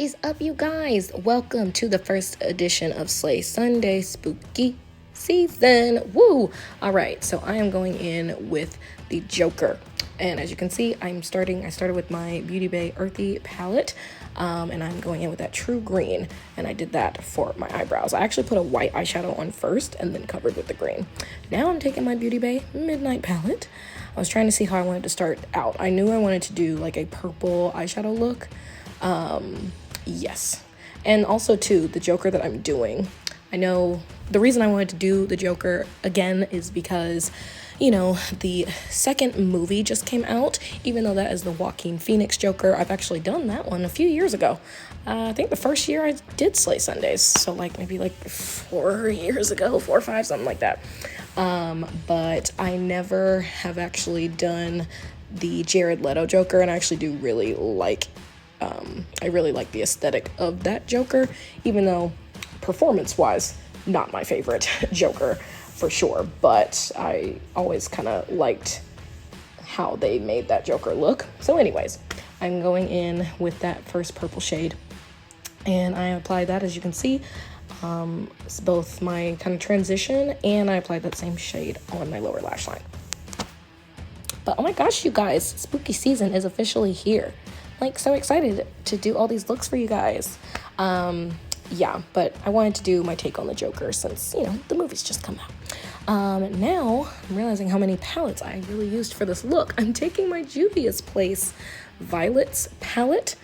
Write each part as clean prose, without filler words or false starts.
What is up, you guys? Welcome to the first edition of Slay Sunday Spooky Season. Woo! All right, so I am going in with the Joker. And as you can see, I started with my Beauty Bay Earthy palette, and I'm going in with that True Green, and I did that for my eyebrows. I actually put a white eyeshadow on first and then covered with the green. Now I'm taking my Beauty Bay Midnight palette. I was trying to see how I wanted to start out. I knew I wanted to do like a purple eyeshadow look. Yes. And also too, the Joker that I'm doing, I know the reason I wanted to do the Joker again is because, you know, the second movie just came out, even though that is the Joaquin Phoenix Joker. I've actually done that one a few years ago. I think the first year I did Slay Sundays, so maybe 4 years ago, 4 or 5, something like that. But I never have actually done the Jared Leto Joker, and I actually do really like I really like the aesthetic of that Joker, even though performance-wise, not my favorite Joker for sure, but I always kind of liked how they made that Joker look. So anyways, I'm going in with that first purple shade, and I apply that, as you can see. It's both my kind of transition, and I applied that same shade on my lower lash line. But oh my gosh, you guys, spooky season is officially here. So excited to do all these looks for you guys. Yeah, but I wanted to do my take on the Joker since, you know, the movie's just come out. Now I'm realizing how many palettes I really used for this look. I'm taking my Juvia's Place Violets palette.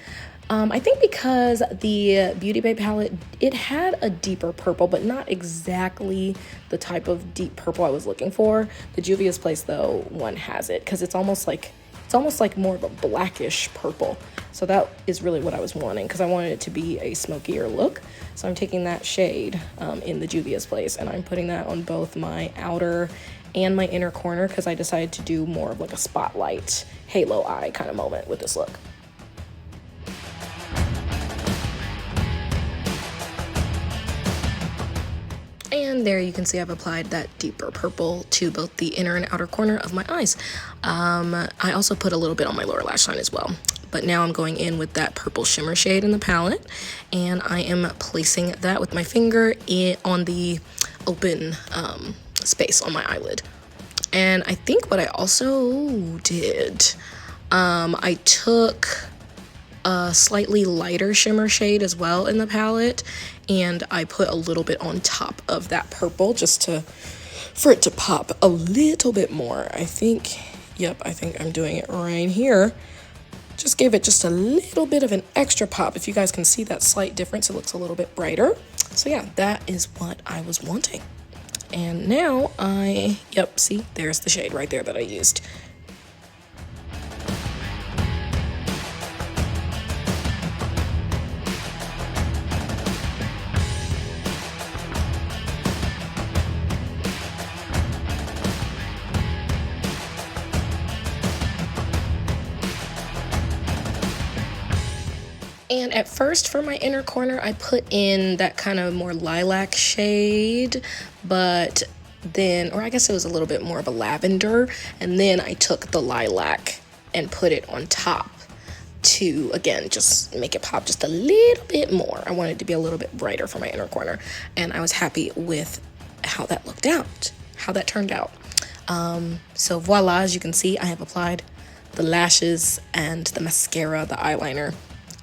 I think because the Beauty Bay palette, it had a deeper purple, but not exactly the type of deep purple I was looking for. The Juvia's Place, though, one has it, because it's almost like more of a blackish purple. So that is really what I was wanting, because I wanted it to be a smokier look. So I'm taking that shade in the Juvia's Place, and I'm putting that on both my outer and my inner corner, because I decided to do more of like a spotlight halo eye kind of moment with this look. And there you can see I've applied that deeper purple to both the inner and outer corner of my eyes. I also put a little bit on my lower lash line as well. But now I'm going in with that purple shimmer shade in the palette, and I am placing that with my finger on the open space on my eyelid. And I think what I also did, I took a slightly lighter shimmer shade as well in the palette, and I put a little bit on top of that purple just for it to pop a little bit more. I think I'm doing it right here. Just gave it just a little bit of an extra pop. If you guys can see that slight difference, it looks a little bit brighter. So yeah, that is what I was wanting. And now see, there's the shade right there that I used. And at first, for my inner corner, I put in that kind of more lilac shade, but then, or I guess it was a little bit more of a lavender, and then I took the lilac and put it on top to, again, just make it pop just a little bit more. I wanted it to be a little bit brighter for my inner corner, and I was happy with how that looked out, how that turned out. So voila, as you can see, I have applied the lashes and the mascara, the eyeliner.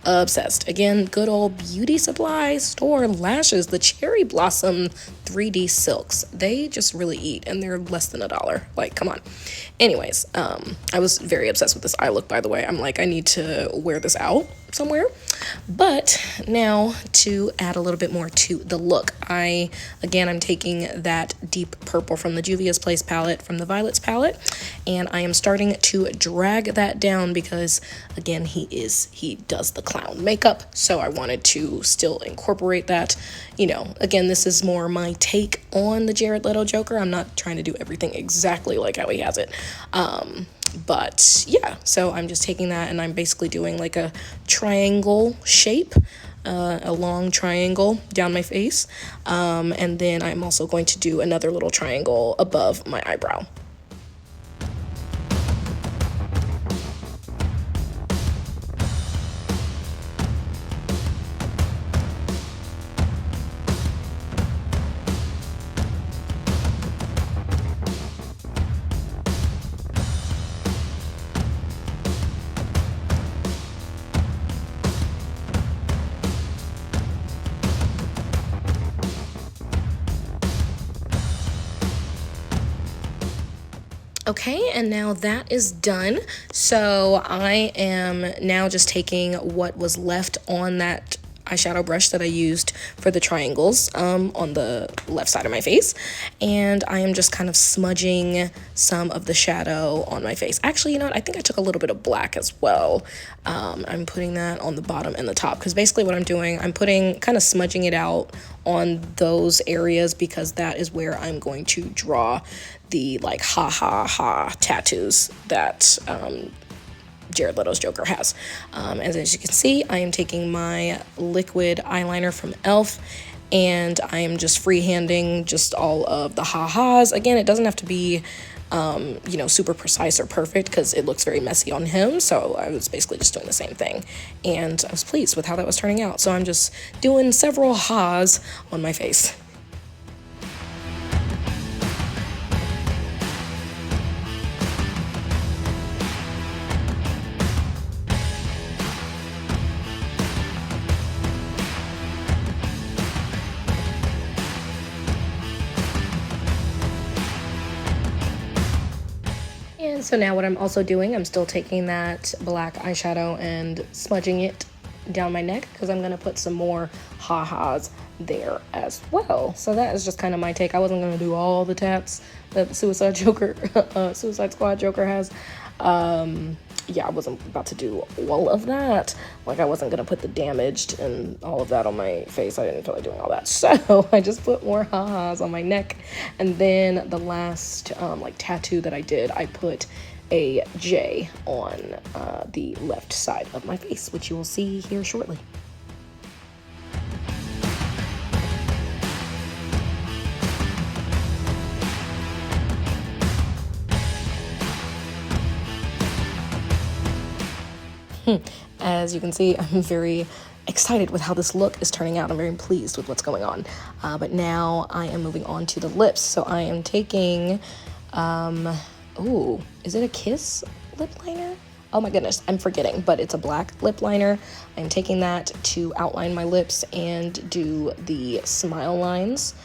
Obsessed. Again, good old beauty supply store lashes, the Cherry Blossom 3D Silks. They just really eat, and they're less than $1. Like, come on. Anyways, I was very obsessed with this eye look, by the way. I'm like, I need to wear this out somewhere. But now to add a little bit more to the look, I'm taking that deep purple from the Juvia's Place palette, from the Violets palette, and I am starting to drag that down because, again, he does the clown makeup, so I wanted to still incorporate that. You know, again, this is more my take on the Jared Leto Joker. I'm not trying to do everything exactly like how he has it. But yeah, so I'm just taking that, and I'm basically doing like a triangle shape, a long triangle down my face. And then I'm also going to do another little triangle above my eyebrow. Okay, and now that is done. So I am now just taking what was left on that eyeshadow brush that I used for the triangles on the left side of my face, and I am just kind of smudging some of the shadow on my face. Actually, you know what, I think I took a little bit of black as well. I'm putting that on the bottom and the top, because basically what I'm doing, I'm putting kind of smudging it out on those areas, because that is where I'm going to draw the like ha ha ha tattoos that Jared Leto's Joker has. And as you can see, I am taking my liquid eyeliner from e.l.f. and I am just freehanding just all of the ha-has. Again, it doesn't have to be, you know, super precise or perfect, because it looks very messy on him. So I was basically just doing the same thing, and I was pleased with how that was turning out. So I'm just doing several ha's on my face. And so now what I'm also doing, I'm still taking that black eyeshadow and smudging it down my neck, because I'm going to put some more ha-has there as well. So that is just kind of my take. I wasn't going to do all the tats that the Suicide Squad Joker has. Yeah, I wasn't about to do all of that. Like, I wasn't gonna put the damaged and all of that on my face. I didn't feel like doing all that. So I just put more ha-has on my neck. And then the last like tattoo that I did, I put a J on the left side of my face, which you will see here shortly. As you can see, I'm very excited with how this look is turning out. I'm very pleased with what's going on. But now I am moving on to the lips. So I am taking, ooh, is it a Kiss lip liner? Oh my goodness, I'm forgetting, but it's a black lip liner. I'm taking that to outline my lips and do the smile lines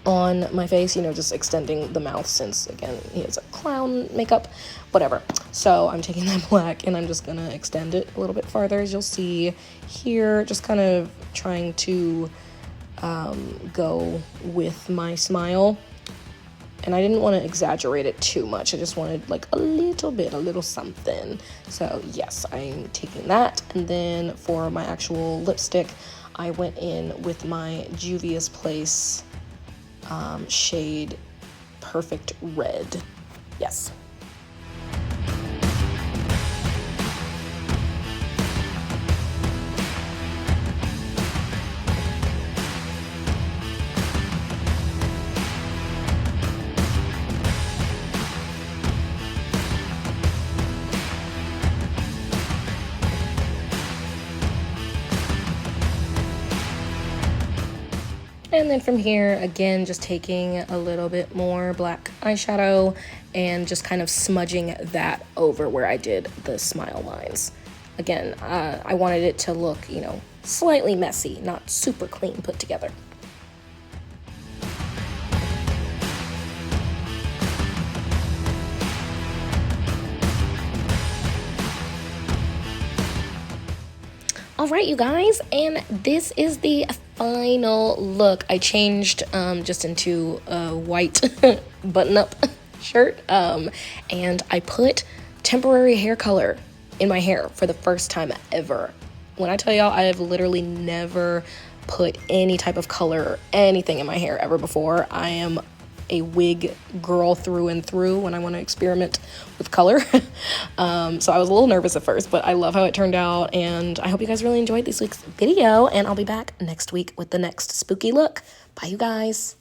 on my face, you know, just extending the mouth, since again he has a clown makeup, whatever. So I'm taking that black and I'm just gonna extend it a little bit farther, as you'll see here, just kind of trying to go with my smile. And I didn't want to exaggerate it too much. I just wanted like a little something. So yes, I'm taking that. And then for my actual lipstick, I went in with my Juvia's Place shade Perfect Red. Yes. And then from here, again, just taking a little bit more black eyeshadow and just kind of smudging that over where I did the smile lines. Again, I wanted it to look, you know, slightly messy, not super clean put together. All right, you guys, and this is the final look. I changed just into a white button-up shirt, and I put temporary hair color in my hair for the first time ever. When I tell y'all, I have literally never put any type of color or anything in my hair ever before. I am a wig girl through and through when I want to experiment with color. So I was a little nervous at first, but I love how it turned out, and I hope you guys really enjoyed this week's video, and I'll be back next week with the next spooky look. Bye, you guys.